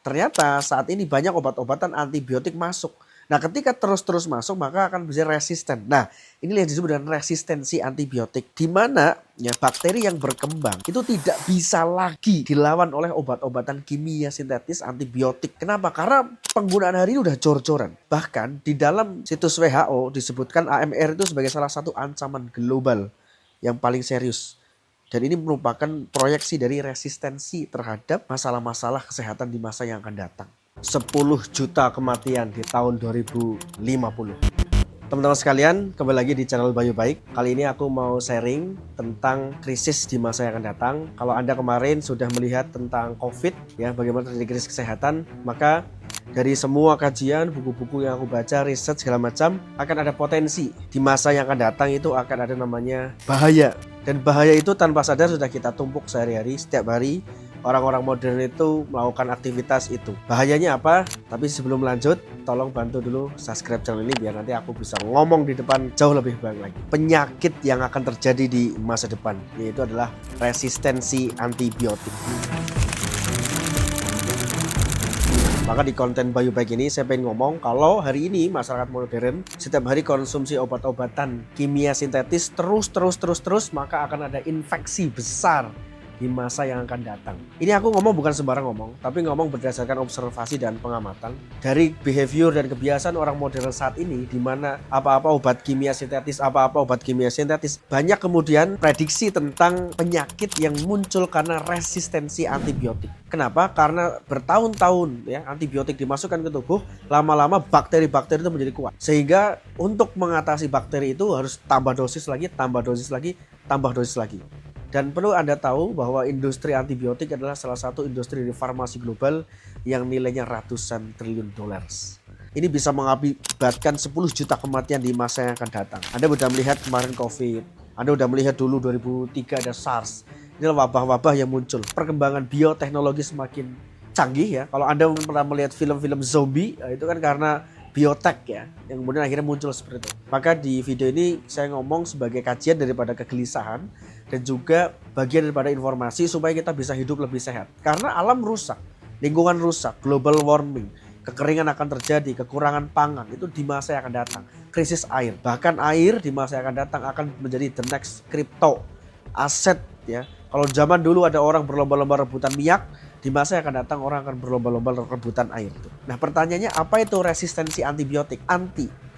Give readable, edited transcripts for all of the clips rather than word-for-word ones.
ternyata saat ini banyak obat-obatan antibiotik masuk. Nah, ketika terus-terus masuk maka akan bisa resisten. Nah, ini yang disebut dengan resistensi antibiotik, di mana ya bakteri yang berkembang itu tidak bisa lagi dilawan oleh obat-obatan kimia sintetis antibiotik. Kenapa? Karena penggunaan hari ini udah jor-joran. Bahkan di dalam situs WHO disebutkan AMR itu sebagai salah satu ancaman global yang paling serius. Dan ini merupakan proyeksi dari resistensi terhadap masalah-masalah kesehatan di masa yang akan datang. 10 juta kematian di tahun 2050. Teman-teman sekalian, kembali lagi di channel Bayu Baik. Kali ini aku mau sharing tentang krisis di masa yang akan datang. Kalau Anda kemarin sudah melihat tentang COVID, ya bagaimana terjadi krisis kesehatan, maka dari semua kajian, buku-buku yang aku baca, riset segala macam, akan ada potensi di masa yang akan datang itu akan ada namanya bahaya. Dan bahaya itu tanpa sadar sudah kita tumpuk sehari-hari, setiap hari. Orang-orang modern itu melakukan aktivitas itu. Bahayanya apa? Tapi sebelum lanjut, tolong bantu dulu subscribe channel ini biar nanti aku bisa ngomong di depan jauh lebih baik lagi. Penyakit yang akan terjadi di masa depan yaitu adalah resistensi antibiotik. Maka di konten Bayu Baik ini saya pengen ngomong kalau hari ini masyarakat modern setiap hari konsumsi obat-obatan kimia sintetis terus maka akan ada infeksi besar di masa yang akan datang. Ini aku ngomong bukan sembarang ngomong, tapi ngomong berdasarkan observasi dan pengamatan dari behavior dan kebiasaan orang modern saat ini, di mana apa-apa obat kimia sintetis, banyak kemudian prediksi tentang penyakit yang muncul karena resistensi antibiotik. Kenapa? Karena bertahun-tahun ya antibiotik dimasukkan ke tubuh, lama-lama bakteri-bakteri itu menjadi kuat. Sehingga untuk mengatasi bakteri itu harus tambah dosis lagi. Dan perlu Anda tahu bahwa industri antibiotik adalah salah satu industri di farmasi global yang nilainya ratusan triliun dolar. Ini bisa mengakibatkan 10 juta kematian di masa yang akan datang. Anda sudah melihat kemarin COVID, Anda sudah melihat dulu 2003 ada SARS. Ini wabah-wabah yang muncul. Perkembangan bioteknologi semakin canggih ya. Kalau Anda pernah melihat film-film zombie, itu kan karena biotek ya, yang kemudian akhirnya muncul seperti itu. Maka di video ini saya ngomong sebagai kajian daripada kegelisahan dan juga bagian daripada informasi supaya kita bisa hidup lebih sehat. Karena alam rusak, lingkungan rusak, global warming, kekeringan akan terjadi, kekurangan pangan itu di masa yang akan datang. Krisis air, bahkan air di masa yang akan datang akan menjadi the next crypto aset ya. Kalau zaman dulu ada orang berlomba-lomba rebutan minyak, di masa yang akan datang orang akan berlomba-lomba rebutan air. Nah pertanyaannya apa itu resistensi antibiotik?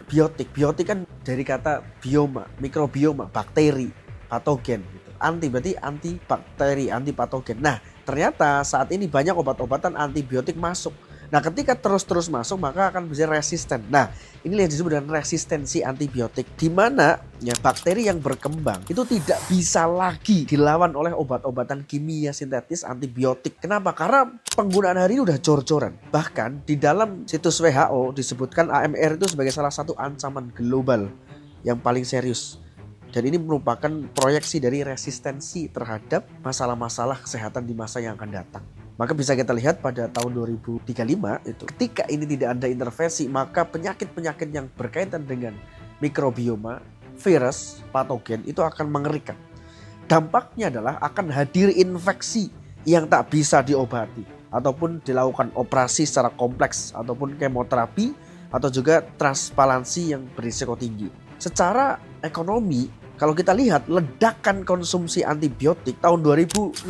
Biotik kan dari kata bioma, mikrobioma, bakteri, patogen. Gitu. Anti berarti anti bakteri, anti patogen. Nah ternyata saat ini banyak obat-obatan antibiotik masuk. Nah ketika terus-terus masuk maka akan bisa resisten. Nah ini yang disebut dengan resistensi antibiotik, di mana ya bakteri yang berkembang itu tidak bisa lagi dilawan oleh obat-obatan kimia sintetis antibiotik. Kenapa? Karena penggunaan hari ini udah jor-joran. Bahkan di dalam situs WHO disebutkan AMR itu sebagai salah satu ancaman global yang paling serius. Dan ini merupakan proyeksi dari resistensi terhadap masalah-masalah kesehatan di masa yang akan datang. Maka bisa kita lihat pada tahun 2035 itu ketika ini tidak ada intervensi, maka penyakit-penyakit yang berkaitan dengan mikrobioma, virus, patogen itu akan mengerikan. Dampaknya adalah akan hadir infeksi yang tak bisa diobati ataupun dilakukan operasi secara kompleks ataupun kemoterapi atau juga transplantasi yang berisiko tinggi. Secara ekonomi, kalau kita lihat ledakan konsumsi antibiotik tahun 2016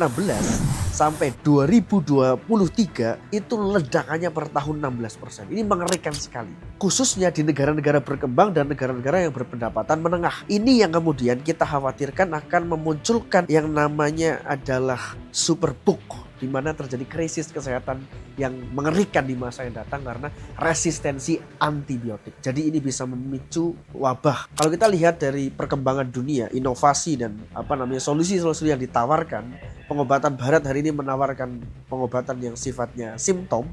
sampai 2023 itu ledakannya per tahun 16%. Ini mengerikan sekali. Khususnya di negara-negara berkembang dan negara-negara yang berpendapatan menengah. Ini yang kemudian kita khawatirkan akan memunculkan yang namanya adalah superbug, di mana terjadi krisis kesehatan yang mengerikan di masa yang datang karena resistensi antibiotik. Jadi ini bisa memicu wabah. Kalau kita lihat dari perkembangan dunia, inovasi dan solusi-solusi yang ditawarkan, pengobatan barat hari ini menawarkan pengobatan yang sifatnya simptom,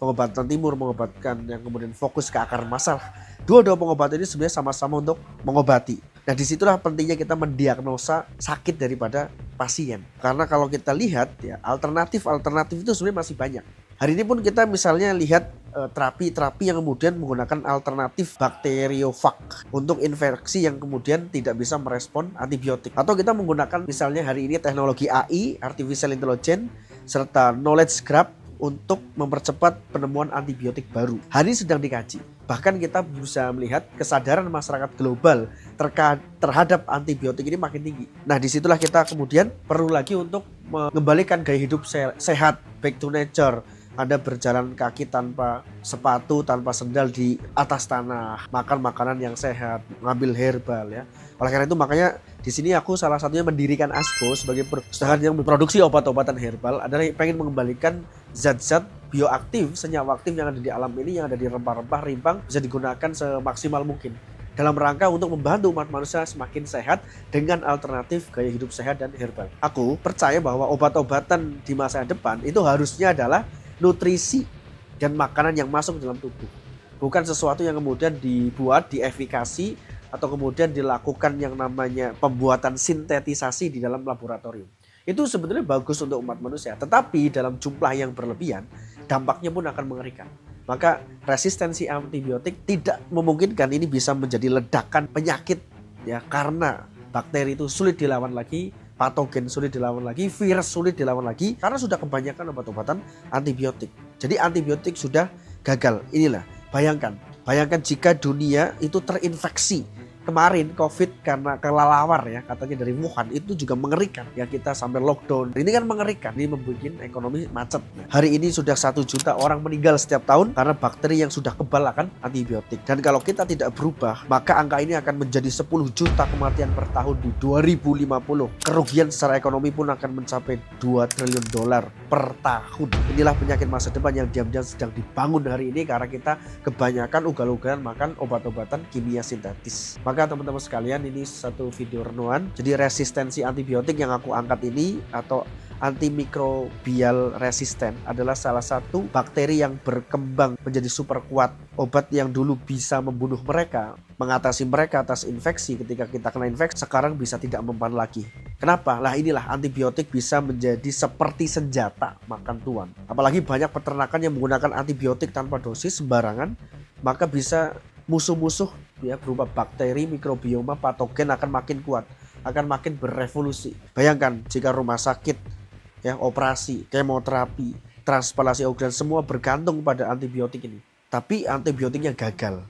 pengobatan timur mengobatkan yang kemudian fokus ke akar masalah. Dua-dua pengobatan ini sebenarnya sama-sama untuk mengobati. Nah disitulah pentingnya kita mendiagnosa sakit daripada pasien. Karena kalau kita lihat ya alternatif itu sebenarnya masih banyak. Hari ini pun kita misalnya lihat terapi-terapi yang kemudian menggunakan alternatif bakteriofag untuk infeksi yang kemudian tidak bisa merespon antibiotik. Atau kita menggunakan misalnya hari ini teknologi AI, Artificial Intelligence, serta knowledge graph untuk mempercepat penemuan antibiotik baru. Hal ini sedang dikaji. Bahkan kita bisa melihat kesadaran masyarakat global terhadap antibiotik ini makin tinggi. Nah, disitulah kita kemudian perlu lagi untuk mengembalikan gaya hidup sehat, back to nature. Anda berjalan kaki tanpa sepatu, tanpa sendal di atas tanah, makan makanan yang sehat, ngambil herbal ya. Oleh karena itu makanya di sini aku salah satunya mendirikan ASPO sebagai perusahaan yang memproduksi obat-obatan herbal adalah pengen mengembalikan zat-zat bioaktif, senyawa aktif yang ada di alam ini, yang ada di rempah-rempah, rimpang bisa digunakan semaksimal mungkin dalam rangka untuk membantu umat manusia semakin sehat dengan alternatif gaya hidup sehat dan herbal. Aku percaya bahwa obat-obatan di masa depan itu harusnya adalah nutrisi dan makanan yang masuk dalam tubuh. Bukan sesuatu yang kemudian dibuat, diefikasi, atau kemudian dilakukan yang namanya pembuatan sintetisasi di dalam laboratorium. Itu sebetulnya bagus untuk umat manusia, tetapi dalam jumlah yang berlebihan, dampaknya pun akan mengerikan. Maka resistensi antibiotik tidak memungkinkan ini bisa menjadi ledakan penyakit ya, karena bakteri itu sulit dilawan lagi, patogen sulit dilawan lagi, virus sulit dilawan lagi karena sudah kebanyakan obat-obatan antibiotik. Jadi antibiotik sudah gagal. Inilah, bayangkan jika dunia itu terinfeksi. Kemarin COVID karena kelalawar ya, katanya dari Wuhan, itu juga mengerikan ya, kita sampai lockdown. Ini kan mengerikan, ini membuat ekonomi macet. Hari ini sudah 1 juta orang meninggal setiap tahun karena bakteri yang sudah kebal akan antibiotik. Dan kalau kita tidak berubah, maka angka ini akan menjadi 10 juta kematian per tahun di 2050. Kerugian secara ekonomi pun akan mencapai 2 triliun dolar per tahun. Inilah penyakit masa depan yang diam-diam sedang dibangun hari ini karena kita kebanyakan ugal-ugalan makan obat-obatan kimia sintetis. Maka teman-teman sekalian, ini satu video renungan. Jadi resistensi antibiotik yang aku angkat ini atau antimikrobial resisten adalah salah satu bakteri yang berkembang menjadi super kuat. Obat yang dulu bisa membunuh mereka, mengatasi mereka atas infeksi ketika kita kena infeksi, sekarang bisa tidak mempan lagi. Kenapa? Lah inilah, antibiotik bisa menjadi seperti senjata makan tuan. Apalagi banyak peternakan yang menggunakan antibiotik tanpa dosis sembarangan, maka bisa musuh-musuh ya berupa bakteri, mikrobioma, patogen akan makin kuat, akan makin berevolusi. Bayangkan jika rumah sakit ya, operasi, kemoterapi, transplantasi organ semua bergantung pada antibiotik ini. Tapi antibiotiknya gagal,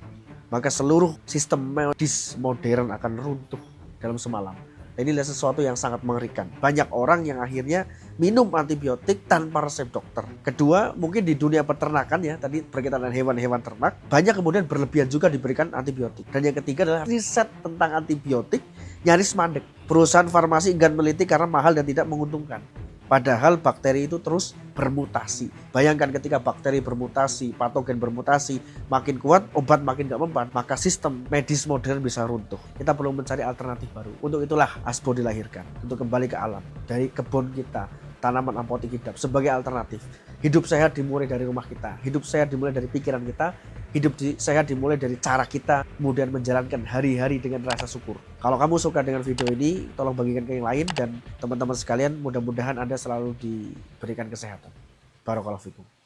maka seluruh sistem medis modern akan runtuh dalam semalam. Inilah sesuatu yang sangat mengerikan. Banyak orang yang akhirnya minum antibiotik tanpa resep dokter. Kedua, mungkin di dunia peternakan ya, tadi berkaitan dengan hewan-hewan ternak, banyak kemudian berlebihan juga diberikan antibiotik. Dan yang ketiga adalah riset tentang antibiotik nyaris mandek. Perusahaan farmasi enggan meneliti karena mahal dan tidak menguntungkan. Padahal bakteri itu terus bermutasi. Bayangkan ketika bakteri bermutasi, patogen bermutasi, makin kuat, obat makin gak mempan, maka sistem medis modern bisa runtuh. Kita perlu mencari alternatif baru. Untuk itulah ASPO dilahirkan, untuk kembali ke alam. Dari kebun kita, tanaman apotik hidup sebagai alternatif. Hidup sehat dimulai dari rumah kita, hidup sehat dimulai dari pikiran kita, hidup sehat dimulai dari cara kita kemudian menjalankan hari-hari dengan rasa syukur. Kalau kamu suka dengan video ini, tolong bagikan ke yang lain, dan teman-teman sekalian mudah-mudahan Anda selalu diberikan kesehatan. Barakallahu fikum.